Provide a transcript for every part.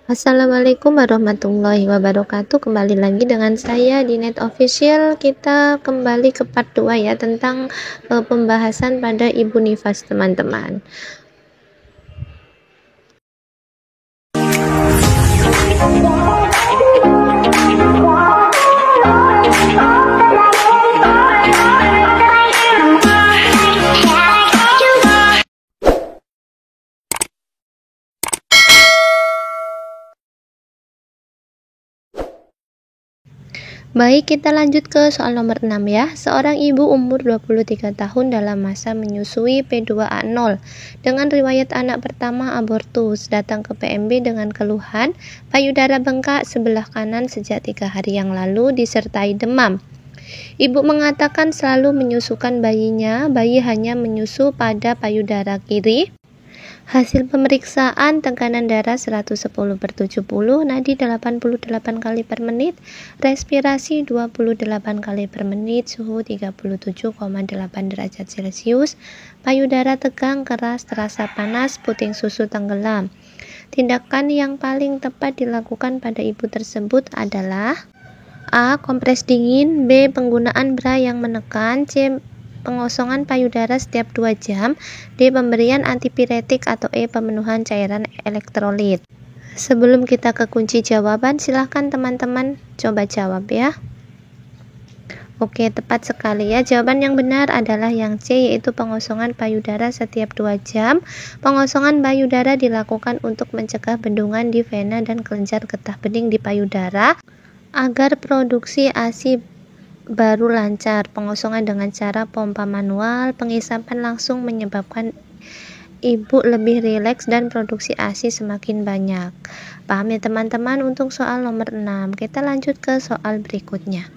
Assalamualaikum warahmatullahi wabarakatuh. Kembali lagi dengan saya di Net Official. Kita kembali ke part 2 ya, tentang pembahasan pada Ibu Nifas, teman-teman. Baik, kita lanjut ke soal nomor 6 ya. Seorang ibu umur 23 tahun dalam masa menyusui P2A0 dengan riwayat anak pertama abortus datang ke PMB dengan keluhan payudara bengkak sebelah kanan sejak 3 hari yang lalu disertai demam. Ibu mengatakan selalu menyusukan bayinya, bayi hanya menyusu pada payudara kiri. Hasil pemeriksaan tekanan darah 110/70, nadi 88 kali per menit, respirasi 28 kali per menit, suhu 37,8 derajat Celcius, payudara tegang, keras, terasa panas, puting susu tenggelam. Tindakan yang paling tepat dilakukan pada ibu tersebut adalah A. Kompres dingin, B. Penggunaan bra yang menekan, C. Pengosongan payudara setiap 2 jam, D. Pemberian antipiretik, atau E. Pemenuhan cairan elektrolit. Sebelum kita ke kunci jawaban, silahkan teman-teman coba jawab ya. Oke, tepat sekali ya. Jawaban yang benar adalah yang C, yaitu pengosongan payudara setiap 2 jam. Pengosongan payudara dilakukan untuk mencegah bendungan di vena dan kelenjar getah bening di payudara agar produksi ASI baru lancar. Pengosongan dengan cara pompa manual, pengisapan langsung menyebabkan ibu lebih rileks dan produksi ASI semakin banyak. Paham ya teman-teman untuk soal nomor 6. Kita lanjut ke soal berikutnya.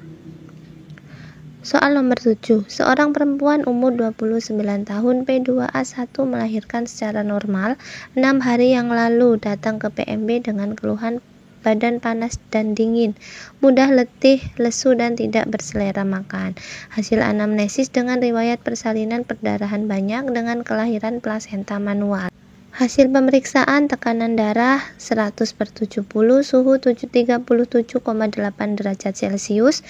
Soal nomor 7. Seorang perempuan umur 29 tahun P2A1 melahirkan secara normal 6 hari yang lalu, datang ke PMB dengan keluhan badan panas dan dingin, mudah letih, lesu, dan tidak berselera makan. Hasil anamnesis dengan riwayat persalinan perdarahan banyak dengan kelahiran plasenta manual. Hasil pemeriksaan tekanan darah 100/70, suhu 37,8 derajat Celcius,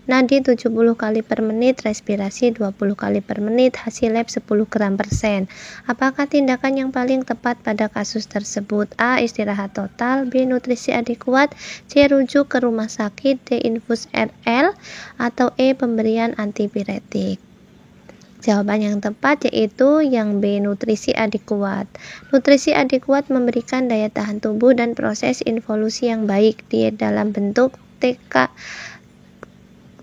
nadi 70 kali per menit, respirasi 20 kali per menit, hasil lab 10 gram per sen. Apakah tindakan yang paling tepat pada kasus tersebut? A. Istirahat total, B. Nutrisi adekuat, C. Rujuk ke rumah sakit, D. Infus RL, atau E. Pemberian antipiretik. Jawaban yang tepat yaitu yang B. Nutrisi adekuat. Nutrisi adekuat memberikan daya tahan tubuh dan proses involusi yang baik. Diet dalam bentuk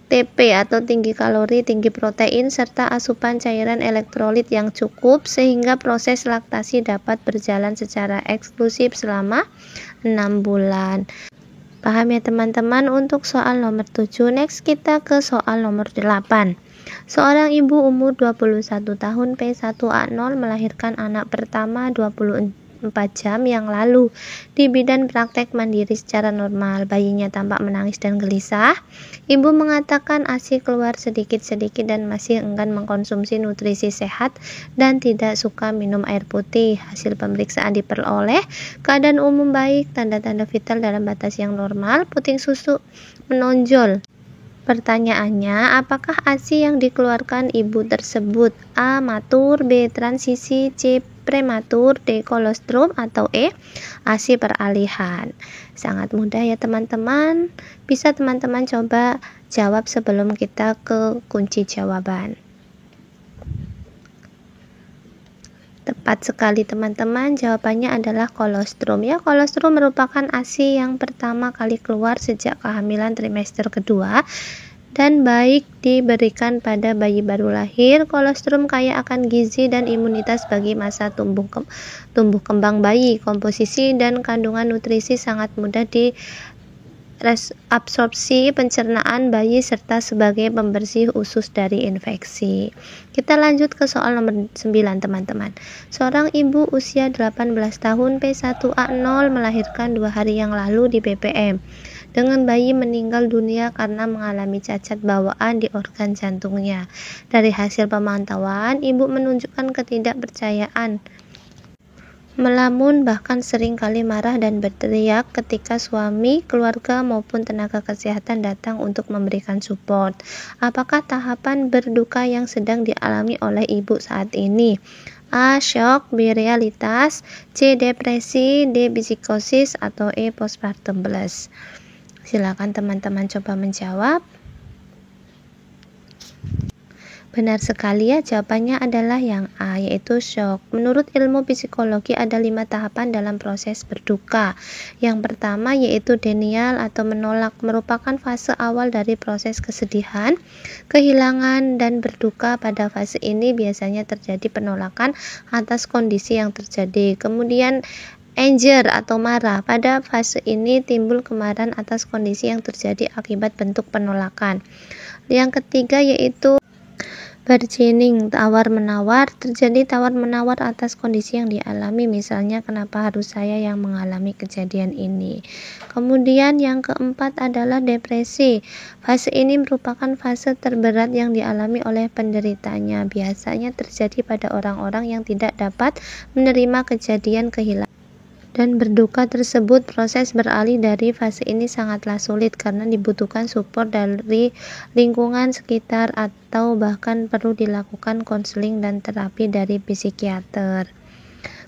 TP atau tinggi kalori, tinggi protein, serta asupan cairan elektrolit yang cukup sehingga proses laktasi dapat berjalan secara eksklusif selama 6 bulan. Paham ya teman-teman untuk soal nomor 7. Next kita ke soal nomor 8. Seorang ibu umur 21 tahun P1A0 melahirkan anak pertama 24 jam yang lalu di bidan praktek mandiri secara normal. Bayinya tampak menangis dan gelisah. Ibu mengatakan ASI keluar sedikit-sedikit dan masih enggan mengkonsumsi nutrisi sehat dan tidak suka minum air putih. Hasil pemeriksaan diperoleh keadaan umum baik, tanda-tanda vital dalam batas yang normal, puting susu menonjol. Pertanyaannya, apakah ASI yang dikeluarkan ibu tersebut? A. Matur, B. Transisi, C. Prematur, D. Kolostrum, atau E. ASI peralihan. Sangat mudah ya teman-teman. Bisa teman-teman coba jawab sebelum kita ke kunci jawaban. Tepat sekali teman-teman, jawabannya adalah kolostrum ya. Kolostrum merupakan ASI yang pertama kali keluar sejak kehamilan trimester kedua dan baik diberikan pada bayi baru lahir. Kolostrum kaya akan gizi dan imunitas bagi masa tumbuh kembang bayi. Komposisi dan kandungan nutrisi sangat mudah di absorpsi pencernaan bayi serta sebagai pembersih usus dari infeksi. Kita lanjut ke soal nomor 9 teman-teman. Seorang ibu usia 18 tahun P1A0 melahirkan 2 hari yang lalu di BPM dengan bayi meninggal dunia karena mengalami cacat bawaan di organ jantungnya. Dari hasil pemantauan, ibu menunjukkan ketidakpercayaan melamun, bahkan sering kali marah dan berteriak ketika suami, keluarga, maupun tenaga kesehatan datang untuk memberikan support. Apakah tahapan berduka yang sedang dialami oleh ibu saat ini? A. Shock, B. Realitas, C. Depresi, D. Psikosis, atau E. Postpartum blues. Silakan teman-teman coba menjawab. Benar sekali ya, jawabannya adalah yang A, yaitu shock. Menurut ilmu psikologi ada 5 tahapan dalam proses berduka. Yang pertama yaitu denial atau menolak, merupakan fase awal dari proses kesedihan, kehilangan, dan berduka. Pada fase ini biasanya terjadi penolakan atas kondisi yang terjadi. Kemudian anger atau marah. Pada fase ini timbul kemarahan atas kondisi yang terjadi akibat bentuk penolakan. Yang ketiga yaitu bargaining, tawar-menawar. Terjadi tawar-menawar atas kondisi yang dialami, misalnya kenapa harus saya yang mengalami kejadian ini. Kemudian yang keempat adalah depresi. Fase ini merupakan fase terberat yang dialami oleh penderitanya. Biasanya terjadi pada orang-orang yang tidak dapat menerima kejadian kehilangan dan berduka tersebut. Proses beralih dari fase ini sangatlah sulit karena dibutuhkan support dari lingkungan sekitar atau bahkan perlu dilakukan konseling dan terapi dari psikiater.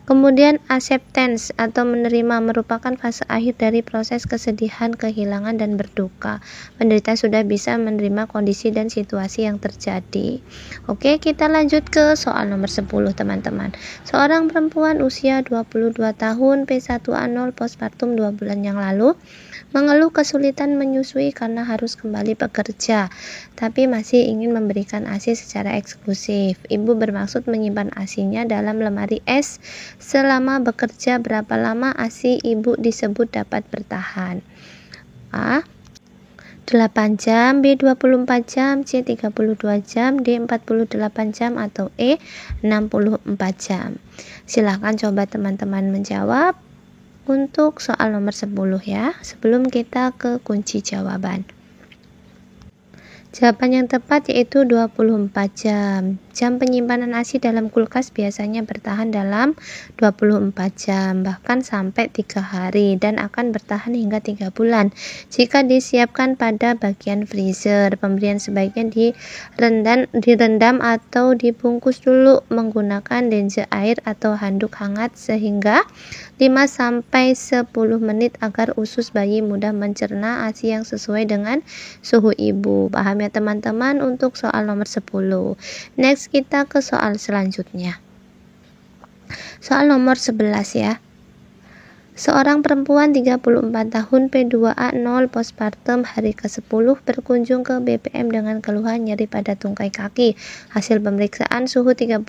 Kemudian acceptance atau menerima merupakan fase akhir dari proses kesedihan, kehilangan, dan berduka. Penderita sudah bisa menerima kondisi dan situasi yang terjadi. Oke, kita lanjut ke soal nomor 10 teman-teman. Seorang perempuan usia 22 tahun P1A0 postpartum 2 bulan yang lalu mengeluh kesulitan menyusui karena harus kembali bekerja, tapi masih ingin memberikan ASI secara eksklusif. Ibu bermaksud menyimpan ASInya dalam lemari es selama bekerja. Berapa lama ASI ibu disebut dapat bertahan? A. 8 jam, B. 24 jam, C. 32 jam, D. 48 jam, atau E. 64 jam. Silahkan coba teman-teman menjawab untuk soal nomor 10 ya, sebelum kita ke kunci jawaban. Jawaban yang tepat yaitu 24 jam. Jam penyimpanan ASI dalam kulkas biasanya bertahan dalam 24 jam, bahkan sampai 3 hari, dan akan bertahan hingga 3 bulan. Jika disiapkan pada bagian freezer, pemberian sebaiknya direndam atau dibungkus dulu menggunakan dense air atau handuk hangat sehingga 5-10 menit agar usus bayi mudah mencerna ASI yang sesuai dengan suhu ibu. Paham ya teman-teman untuk soal nomor 10. Next kita ke soal selanjutnya. Soal nomor 11 ya. Seorang perempuan 34 tahun P2A0 postpartum hari ke-10 berkunjung ke BPM dengan keluhan nyeri pada tungkai kaki. Hasil pemeriksaan suhu 38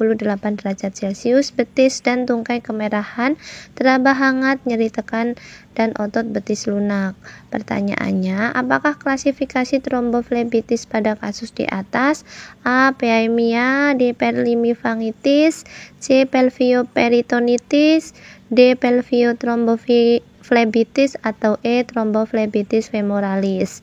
derajat Celcius, betis dan tungkai kemerahan, teraba hangat, nyeri tekan, dan otot betis lunak. Pertanyaannya, apakah klasifikasi tromboflebitis pada kasus di atas? A. Peaemia, D. Perlimifangitis, C. Pelvioperitonitis, D. Pelviotromboflebitis, atau E. Tromboflebitis femoralis.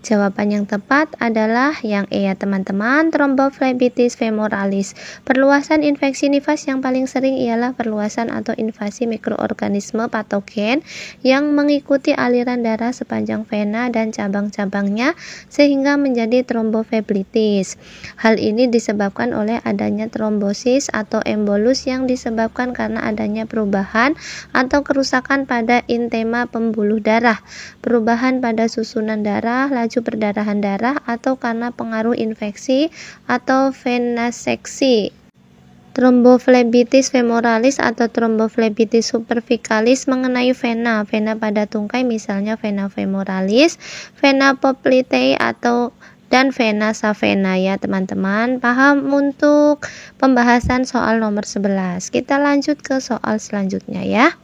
Jawaban yang tepat adalah yang E ya teman-teman, tromboflebitis femoralis. Perluasan infeksi nifas yang paling sering ialah perluasan atau invasi mikroorganisme patogen yang mengikuti aliran darah sepanjang vena dan cabang-cabangnya sehingga menjadi tromboflebitis. Hal ini disebabkan oleh adanya trombosis atau embolus yang disebabkan karena adanya perubahan atau kerusakan pada intema pembuluh darah, perubahan pada susunan darah, laju perdarahan darah, atau karena pengaruh infeksi atau venaseksi. Tromboflebitis femoralis atau tromboflebitis superficialis mengenai vena pada tungkai, misalnya vena femoralis, vena poplitei dan vena savena ya teman-teman. Paham untuk pembahasan soal nomor 11. Kita lanjut ke soal selanjutnya ya.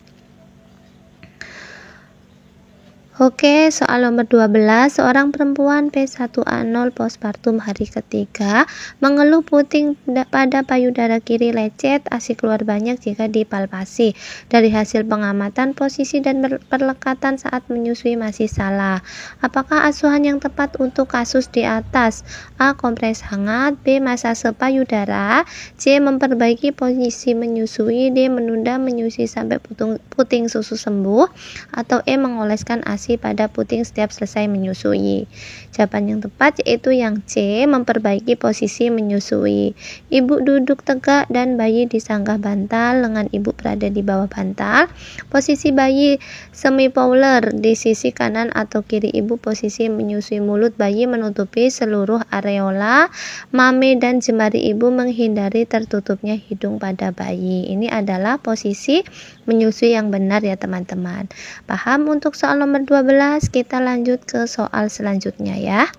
Oke, soal nomor 12, seorang perempuan P1A0 postpartum hari ketiga mengeluh puting pada payudara kiri lecet, ASI keluar banyak jika dipalpasi. Dari hasil pengamatan, posisi dan perlekatan saat menyusui masih salah. Apakah asuhan yang tepat untuk kasus di atas? A. Kompres hangat, B. Masase payudara, C. Memperbaiki posisi menyusui, D. Menunda menyusui sampai puting susu sembuh, atau E. Mengoleskan ASI pada puting setiap selesai menyusui. Jawaban yang tepat yaitu yang C, memperbaiki posisi menyusui. Ibu duduk tegak dan bayi disanggah bantal, lengan ibu berada di bawah bantal. Posisi bayi semipolar di sisi kanan atau kiri ibu. Posisi menyusui, mulut bayi menutupi seluruh areola mame dan jemari ibu menghindari tertutupnya hidung pada bayi. Ini adalah posisi menyusui yang benar ya teman-teman. Paham untuk soal nomor 12? Kita lanjut ke soal selanjutnya ya.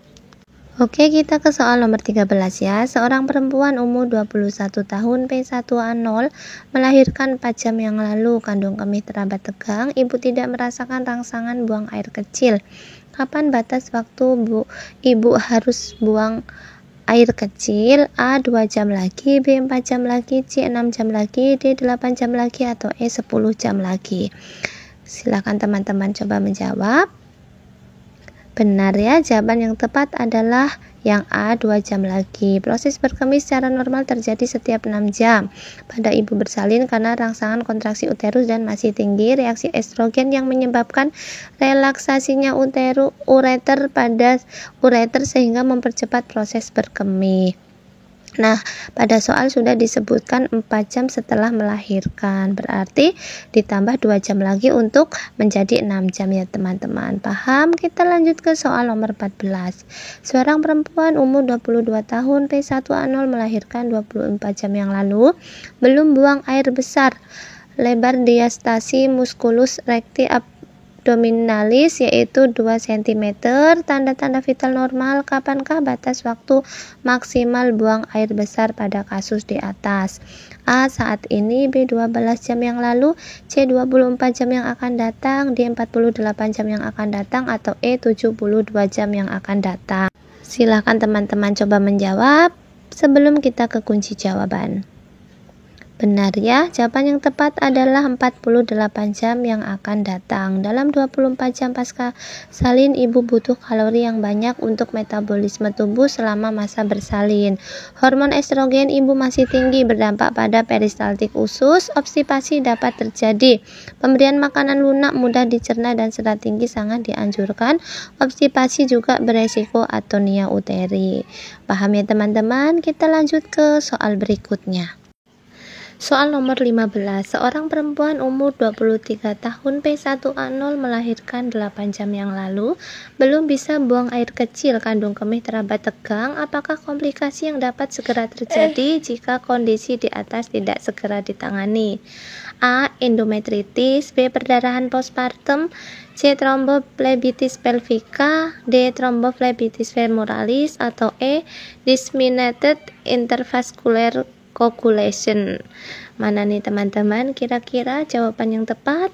Oke, kita ke soal nomor 13 ya. Seorang perempuan umur 21 tahun P1A0 melahirkan 4 jam yang lalu. Kandung kemih terabat tegang, ibu tidak merasakan rangsangan buang air kecil. Kapan batas waktu ibu harus buang air kecil? A. 2 jam lagi, B. 4 jam lagi, C. 6 jam lagi, D. 8 jam lagi, atau E. 10 jam lagi. Silakan teman-teman coba menjawab. Benar ya, jawaban yang tepat adalah yang A. 2 jam lagi. Proses berkemih secara normal terjadi setiap 6 jam pada ibu bersalin karena rangsangan kontraksi uterus dan masih tinggi reaksi estrogen yang menyebabkan relaksasinya ureter pada ureter sehingga mempercepat proses berkemih. Nah, pada soal sudah disebutkan 4 jam setelah melahirkan, berarti ditambah 2 jam lagi untuk menjadi 6 jam ya teman-teman. Paham? Kita lanjut ke soal nomor 14. Seorang perempuan umur 22 tahun P1A0 melahirkan 24 jam yang lalu, belum buang air besar. Lebar diastasi musculus recti abdominalis yaitu 2 cm. Tanda-tanda vital normal. Kapankah batas waktu maksimal buang air besar pada kasus di atas? A. Saat ini, B. 12 jam yang lalu, C. 24 jam yang akan datang, D. 48 jam yang akan datang, atau E. 72 jam yang akan datang. Silakan teman-teman coba menjawab sebelum kita ke kunci jawaban. Benar ya, jawaban yang tepat adalah 48 jam yang akan datang. Dalam 24 jam pasca salin, ibu butuh kalori yang banyak untuk metabolisme tubuh selama masa bersalin. Hormon estrogen ibu masih tinggi, berdampak pada peristaltik usus. Obstipasi dapat terjadi. Pemberian makanan lunak mudah dicerna dan serat tinggi sangat dianjurkan. Obstipasi juga beresiko atonia uteri. Paham ya teman-teman? Kita lanjut ke soal berikutnya. Soal nomor 15. Seorang perempuan umur 23 tahun P1A0 melahirkan 8 jam yang lalu, belum bisa buang air kecil, kandung kemih terabat tegang. Apakah komplikasi yang dapat segera terjadi jika kondisi di atas tidak segera ditangani? A. Endometritis, B. Perdarahan postpartum, C. Thrombophlebosis pelvica, D. Thrombophlebosis femoralis, atau E. Disseminated intervascular coagulation. Mana nih teman-teman kira-kira jawaban yang tepat?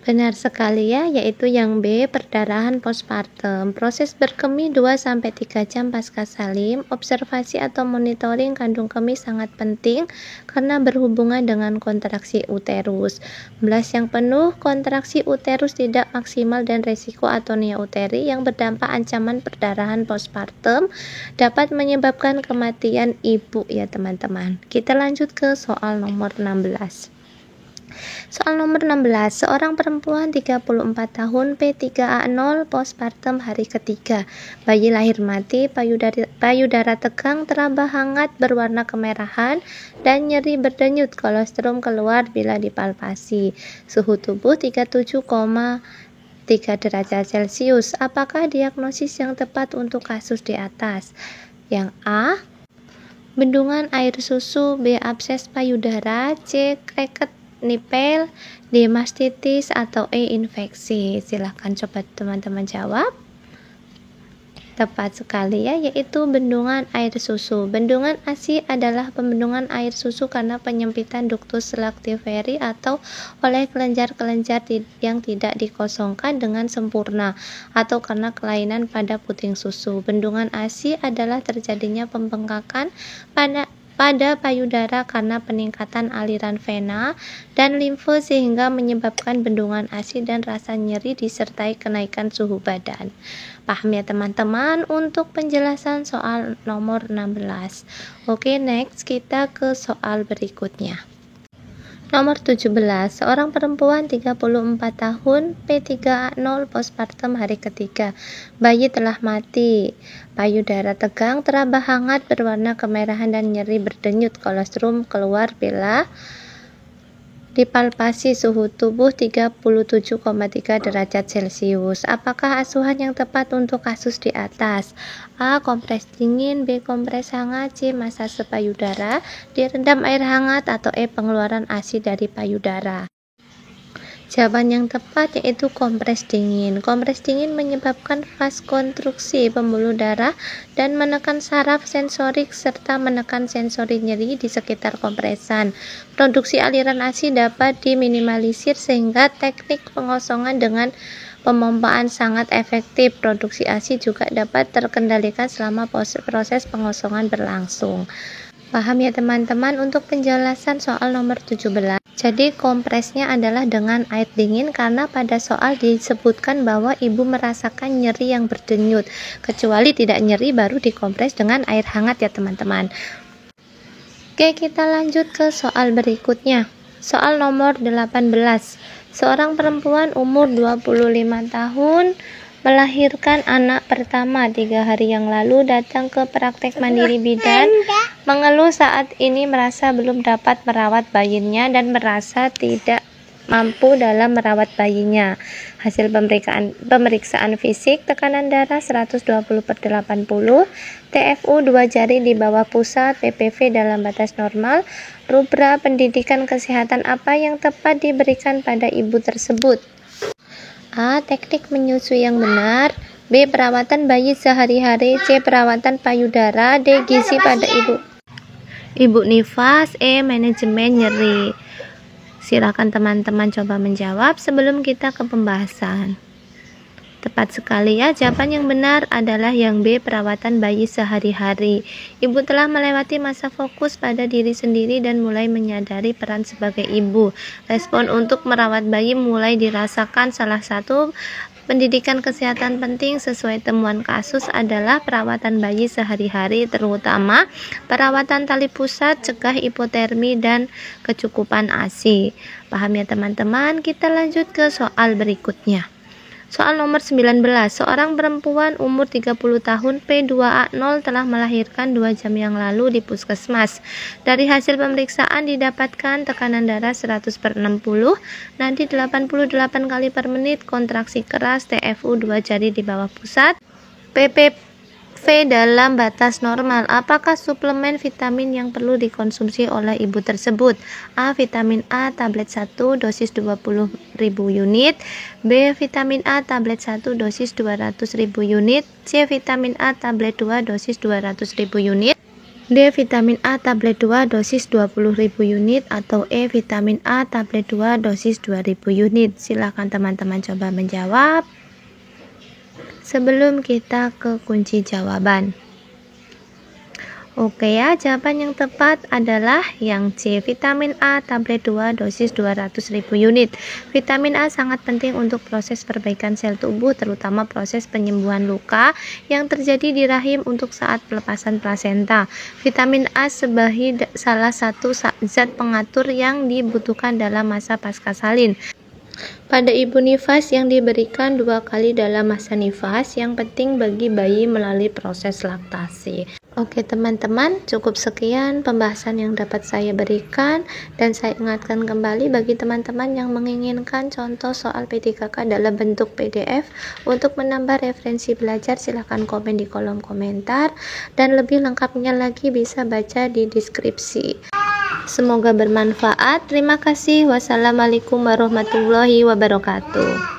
Benar sekali ya, yaitu yang B, perdarahan postpartum. Proses berkemih 2-3 jam pasca salin. Observasi atau monitoring kandung kemih sangat penting karena berhubungan dengan kontraksi uterus. 11 yang penuh, kontraksi uterus tidak maksimal dan resiko atonia uteri yang berdampak ancaman perdarahan postpartum dapat menyebabkan kematian ibu ya teman-teman. Kita lanjut ke soal nomor 16. Soal nomor 16. Seorang perempuan 34 tahun P3A0 postpartum hari ketiga. Bayi lahir mati, payudara tegang, teraba hangat berwarna kemerahan, dan nyeri berdenyut. Kolostrum keluar bila dipalpasi. Suhu tubuh 37,3 derajat Celcius. Apakah diagnosis yang tepat untuk kasus di atas? Yang A. Bendungan air susu, B. Abses payudara, C. Kreket nipel, D. Mastitis, atau E. Infeksi. Silahkan coba teman-teman jawab. Tepat sekali ya, yaitu bendungan air susu. Bendungan ASI adalah pembendungan air susu karena penyempitan ductus lactiferi atau oleh kelenjar-kelenjar yang tidak dikosongkan dengan sempurna atau karena kelainan pada puting susu. Bendungan ASI adalah terjadinya pembengkakan pada payudara karena peningkatan aliran vena dan limfe sehingga menyebabkan bendungan ASI dan rasa nyeri disertai kenaikan suhu badan. Paham ya teman-teman untuk penjelasan soal nomor 16. Oke, next kita ke soal berikutnya. Nomor 17, seorang perempuan 34 tahun, P3A0 postpartum hari ketiga. Bayi telah mati. Payudara tegang, teraba hangat, berwarna kemerahan dan nyeri berdenyut. Kolostrum keluar bila dipalpasi suhu tubuh 37,3 derajat Celcius. Apakah asuhan yang tepat untuk kasus di atas? A. Kompres dingin, B. Kompres hangat, C. Masase payudara, D. Rendam air hangat, atau E. Pengeluaran ASI dari payudara. Jawaban yang tepat yaitu kompres dingin. Kompres dingin menyebabkan vaskonstruksi pembuluh darah dan menekan saraf sensorik serta menekan sensori nyeri di sekitar kompresan. Produksi aliran ASI dapat diminimalisir sehingga teknik pengosongan dengan pemompaan sangat efektif. Produksi ASI juga dapat terkendalikan selama proses pengosongan berlangsung. Paham ya teman-teman untuk penjelasan soal nomor 17. Jadi kompresnya adalah dengan air dingin karena pada soal disebutkan bahwa ibu merasakan nyeri yang berdenyut. Kecuali tidak nyeri baru dikompres dengan air hangat ya teman-teman. Oke, kita lanjut ke soal berikutnya. Soal nomor 18. Seorang perempuan umur 25 tahun melahirkan anak pertama 3 hari yang lalu datang ke praktek mandiri bidan, mengeluh saat ini merasa belum dapat merawat bayinya dan merasa tidak mampu dalam merawat bayinya. Hasil pemeriksaan fisik, tekanan darah 120/80, TFU 2 jari di bawah pusat, PPV dalam batas normal. Rubra pendidikan kesehatan apa yang tepat diberikan pada ibu tersebut? A. Teknik menyusui yang benar, B. Perawatan bayi sehari-hari, C. Perawatan payudara, D. Gizi pada ibu nifas, E. Manajemen nyeri. Silakan teman-teman coba menjawab sebelum kita ke pembahasan. Tepat sekali ya, jawaban yang benar adalah yang B. Perawatan bayi sehari-hari. Ibu telah melewati masa fokus pada diri sendiri dan mulai menyadari peran sebagai ibu. Respon untuk merawat bayi mulai dirasakan. Salah satu pendidikan kesehatan penting sesuai temuan kasus adalah perawatan bayi sehari-hari, terutama perawatan tali pusat, cegah hipotermi, dan kecukupan ASI. Paham ya teman-teman? Kita lanjut ke soal berikutnya. Soal nomor 19, seorang perempuan umur 30 tahun P2A0 telah melahirkan 2 jam yang lalu di puskesmas. Dari hasil pemeriksaan didapatkan tekanan darah 100/60, nadi 88 kali per menit, kontraksi keras, TFU 2 jari di bawah pusat, PPV dalam batas normal. Apakah suplemen vitamin yang perlu dikonsumsi oleh ibu tersebut? A. Vitamin A tablet 1 dosis 20.000 unit, B. Vitamin A tablet 1 dosis 200.000 unit, C. Vitamin A tablet 2 dosis 200.000 unit, D. Vitamin A tablet 2 dosis 20.000 unit, atau E. Vitamin A tablet 2 dosis 2.000 unit. Silakan teman-teman coba menjawab sebelum kita ke kunci jawaban. Oke ya, jawaban yang tepat adalah yang C. Vitamin A tablet 2 dosis 200.000 unit. Vitamin A sangat penting untuk proses perbaikan sel tubuh, terutama proses penyembuhan luka yang terjadi di rahim untuk saat pelepasan plasenta. Vitamin A sebagai salah satu zat pengatur yang dibutuhkan dalam masa pasca salin. Pada ibu nifas yang diberikan 2 kali dalam masa nifas yang penting bagi bayi melalui proses laktasi. Oke teman-teman, cukup sekian pembahasan yang dapat saya berikan, dan saya ingatkan kembali bagi teman-teman yang menginginkan contoh soal P3K dalam bentuk PDF untuk menambah referensi belajar, silahkan komen di kolom komentar, dan lebih lengkapnya lagi bisa baca di deskripsi. Semoga bermanfaat. Terima kasih. Wassalamualaikum warahmatullahi wabarakatuh.